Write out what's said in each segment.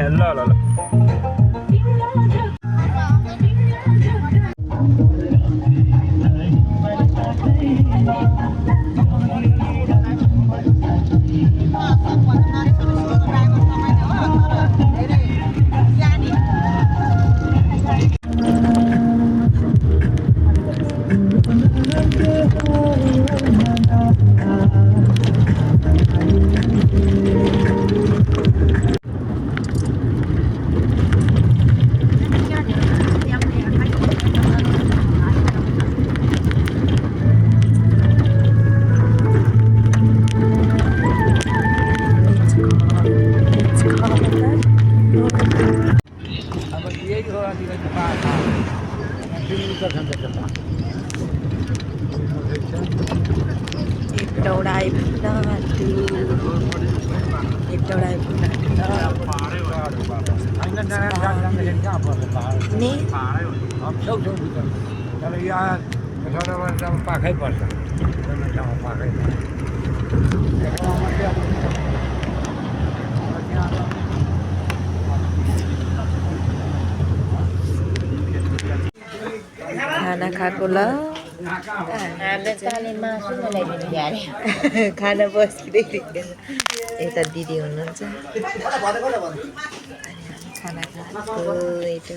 ल ल ल एउटा आइपुग्न एउटा आइपुग्न नि तर यहाँ पाखै पर्छ पाखै खाना खाएको ल खाना बसिदिँदै यता दिदी हुनुहुन्छ खाना खाएको एउटा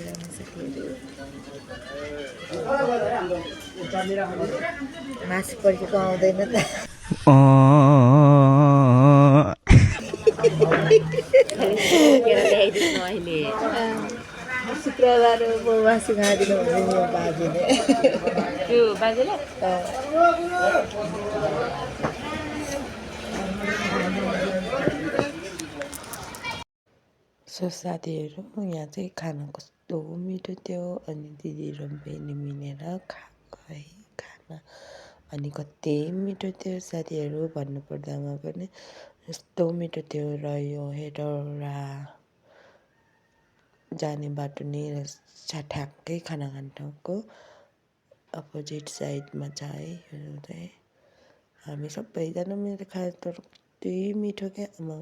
साथीहरू मासु पर्खेको आउँदैन त शुक्रबार म मासु खाँदिनँ भने म बाजेले त्यो बाजेले सो साथीहरू यहाँ चाहिँ खाना कस्तो मिठो थियो अनि दिदी र बहिनी मिलेर खाएको है खाना अनि कति मिठो थियो साथीहरू भन्नुपर्दामा पनि यस्तो मिठो थियो र यो हेटौडा जाने बाटो नि ठ्याक्कै खाना खाने ठाउँको अपोजिट साइडमा छ है यो चाहिँ हामी सबैजना मिलेर खायो तर कति मिठो क्या आमा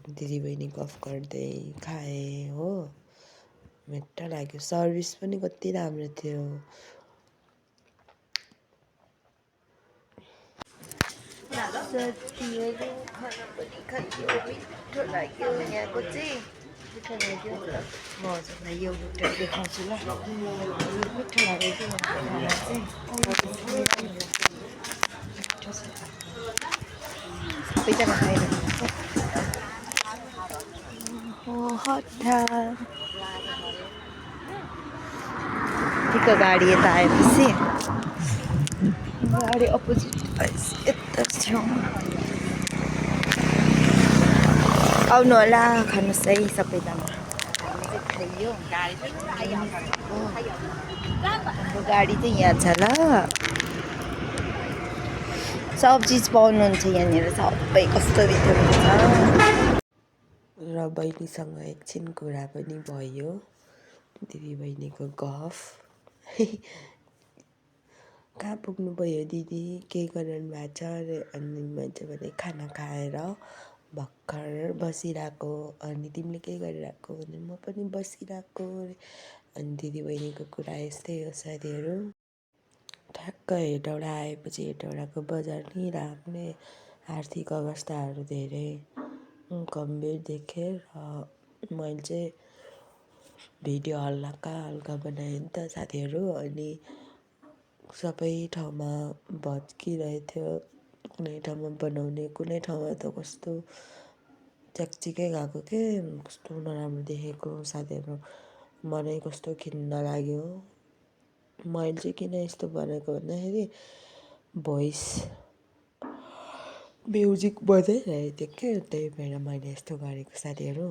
दिदीबहिनी गफ गर्दै खाएँ हो मिठो लाग्यो सर्भिस पनि कति राम्रो थियो साथीहरू खाना पनि खायो मिठो लाग्यो यहाँको चाहिँ मिठो लाग्यो म हजुरलाई यो होटल देखाउँछु ल मिठो लाग्यो कि खाना चाहिँ मिठो छ सबैजना खाइरहेको छ ठिक गाडी यता आएपछि गाडी अपोजिट यता छेउमा आउनु होला खानुहोस् है सबैजना खाइयो हाम्रो गाडी चाहिँ यहाँ छ ल सब चिज पाउनुहुन्छ यहाँनिर सबै कस्तो मिठो छ र बहिनीसँग एकछिन कुरा पनि भयो दिदी बहिनीको गफ कहाँ पुग्नु भयो दिदी के गरिरहनु भएको छ अरे अनि मैले भने खाना खाएर भर्खर बसिरहेको अनि तिमीले के गरिरहेको भने म पनि बसिरहेको अनि दिदी बहिनीको कुरा यस्तै हो साथीहरू ठ्याक्क हेटौडा आएपछि हेटौडाको बजार नि राख्ने आर्थिक अवस्थाहरू धेरै गम्भीर देखेँ र मैले चाहिँ भिडियो हल्का बनाएँ नि त साथीहरू अनि सबै ठाउँमा भत्किरहेथ्यो कुनै ठाउँमा बनाउने कुनै ठाउँमा त कस्तो च्याकचिकै गएको के कस्तो नराम्रो देखेको साथीहरू मनै कस्तो खिन्न लाग्यो मैले चाहिँ किन यस्तो बनाएको भन्दाखेरि भोइस म्युजिक बजाइरहेको थियो क्या त्यही भएर मैले यस्तो गरेको साथीहरू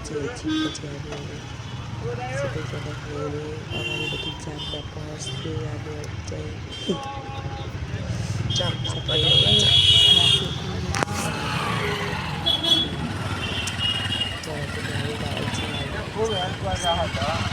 चाहिँ छिटपछि हामीहरू सबैजना हेऱ्यो अगाडिपट्टि जाममा पस्यो हामीहरू चाहिँ सबैले थाकेको मलाई पनि आइरहेछ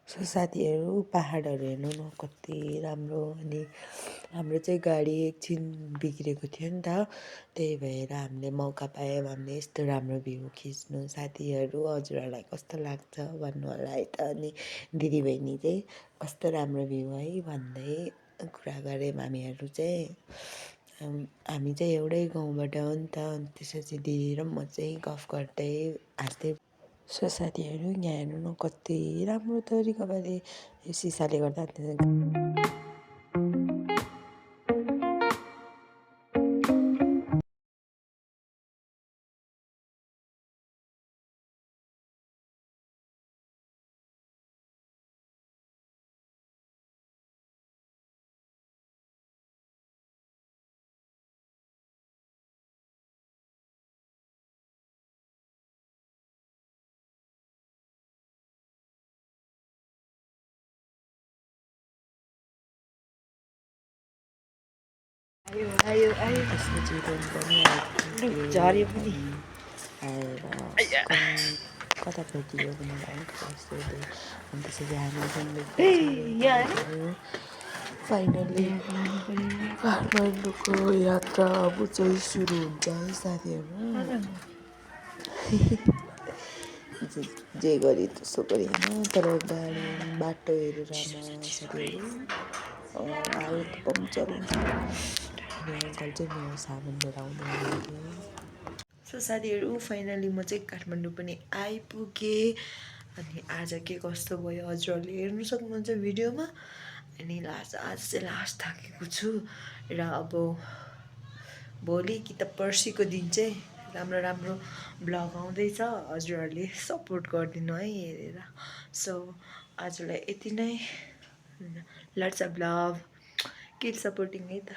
सो साथीहरू पाहाडहरू हेर्नु न कति राम्रो अनि हाम्रो चाहिँ गाडी एकछिन बिग्रेको थियो नि त त्यही भएर हामीले मौका पायौँ हामीले यस्तो राम्रो भ्यू खिच्नु साथीहरू हजुरहरूलाई कस्तो लाग्छ भन्नु होला है त अनि दिदीबहिनी चाहिँ कस्तो राम्रो भ्यू है भन्दै कुरा गऱ्यौँ हामीहरू चाहिँ हामी चाहिँ एउटै गाउँबाट हो नि त अनि त्यसपछि दिदी र म चाहिँ गफ गर्दै हाँस्दै सो साथीहरू यहाँ हेर्नु न कति राम्रो तरिकाले यो सिसाले गर्दा त्यसपछि रुम पनि झऱ्यो पनि आएर कता भेटियो भनेर सोधेँ अनि त्यसपछि हामी फाइनली काठमाडौँको यात्रा अब चाहिँ सुरु हुन्छ है साथीहरू जे गरे त्यसो गरे होइन तर गाडी बाटो हेरेर साथीहरू आयो त पङ्चर हुन्छ अनि अङ्कल चाहिँ मेरो सामान लिएर आउँदै सो साथीहरू फाइनली म चाहिँ काठमाडौँ पनि आइपुगेँ अनि आज के कस्तो भयो हजुरहरूले हेर्नु सक्नुहुन्छ भिडियोमा अनि आज चाहिँ लास्ट थाकेको छु र अब भोलि कि त पर्सिको दिन चाहिँ राम्रो राम्रो ब्लग आउँदैछ हजुरहरूले सपोर्ट गरिदिनु है हेरेर सो आजलाई यति नै let's a blog keep supporting है त